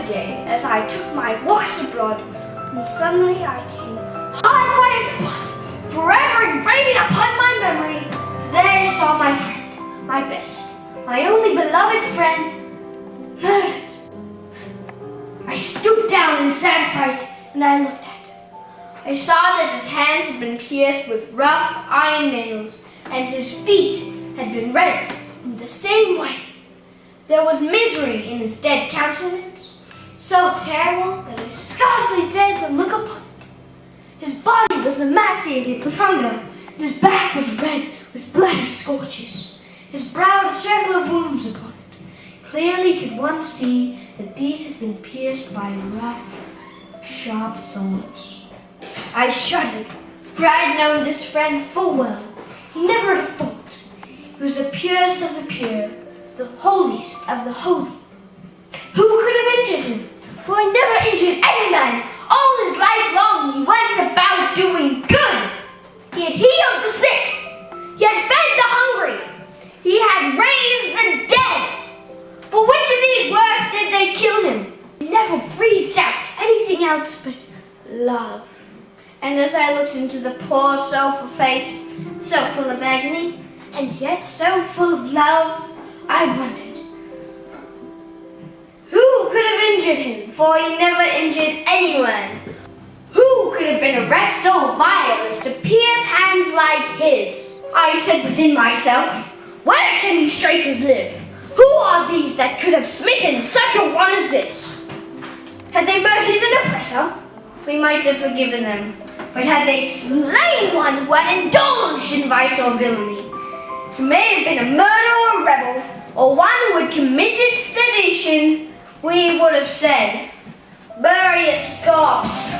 day as I took my walks abroad, and suddenly I came hard by a spot, forever engraving upon my memory. There I saw my friend, my best, my only beloved friend, murdered. I stooped down in sad fright, and I looked at him. I saw that his hands had been pierced with rough iron nails, and his feet had been rent in the same way. There was misery in his dead countenance, so terrible that I scarcely dared to look upon it. His body was emaciated with hunger, and his back was red with bloody scorches. His brow had a circle of wounds upon it. Clearly could one see that these had been pierced by rough, sharp thorns. I shuddered, for I had known this friend full well. He never had fought. He was the purest of the pure, the holiest of the holy. Who could have injured him? For he never injured any man. All his life long he went about doing good. He had healed the sick. He had fed the hungry. He had raised the dead. For which of these works did they kill him? He never breathed out anything else but love. And as I looked into the poor soulful face, so full of agony, and yet so full of love, I wondered, who could have injured him? For he never injured anyone. Who could have been a wretch so vile as to pierce hands like his? I said within myself, where can these traitors live? Who are these that could have smitten such a one as this? Had they murdered an oppressor, we might have forgiven them. But had they slain one who had indulged in vice or villainy, it may have been a murderer or a rebel, or one who had committed sedition, we would have said, bury his corpse.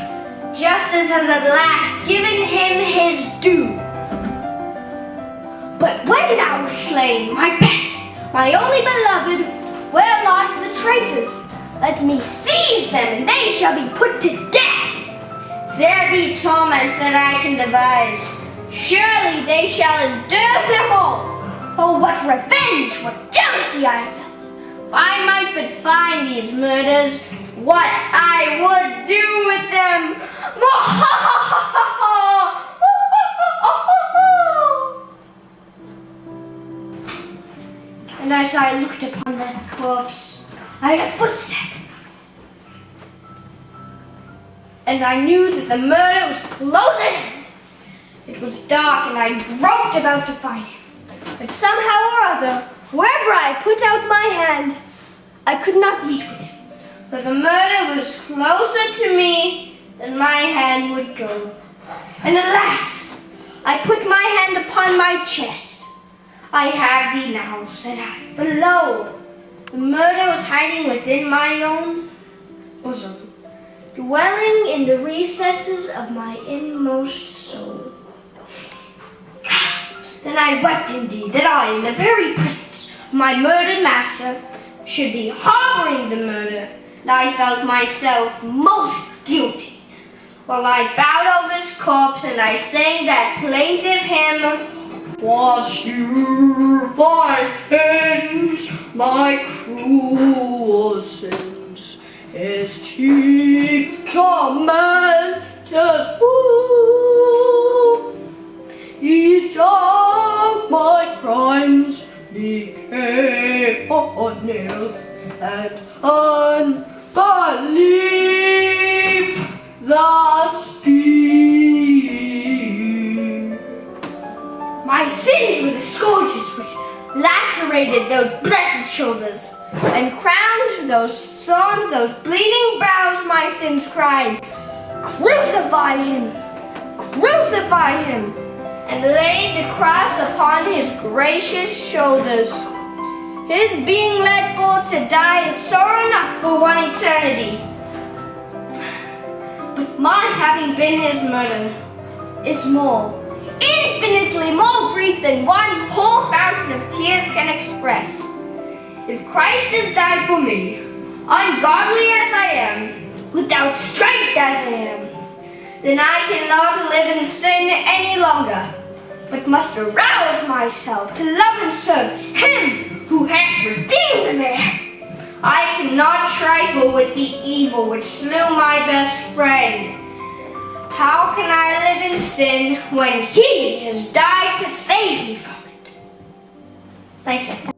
Justice has at last given him his due. But when I was slain, my best, my only beloved, where lodge the traitors? Let me seize them, and they shall be put to death. There be torment that I can devise. Surely they shall endure them all. Oh, what revenge, what jealousy I have felt. If I might but find these murders, what I would do with them. And as I looked upon that corpse, I had a footstep. And I knew that the murder was close at hand. It was dark, and I groped about to find him. But somehow or other, wherever I put out my hand, I could not meet with him. For the murder was closer to me than my hand would go. And alas, I put my hand upon my chest. I have thee now, said I. For lo, the murder was hiding within my own bosom, dwelling in the recesses of my inmost soul. Then I wept indeed that I, in the very presence of my murdered master, should be harboring the murder, and I felt myself most guilty. While I bowed over his corpse and I sang that plaintive hymn, "Was you my sins, my cruel sins, his chief tormentors who, each of my crimes became nil, and unbelief thus be." My sins were the scourges which lacerated those blessed shoulders, and crowned those thorns, those bleeding brows. My sins cried, "Crucify him! Crucify him!" and laid the cross upon his gracious shoulders. His being led forth to die is sorrow enough for one eternity. But my having been his murder is more, infinitely more grief than one poor fountain of tears can express. If Christ has died for me, ungodly as I am, without strength as I am, then I cannot live in sin any longer, but must arouse myself to love and serve him who hath redeemed me. I cannot trifle with the evil which slew my best friend. How can I live in sin when he has died to save me from it? Thank you.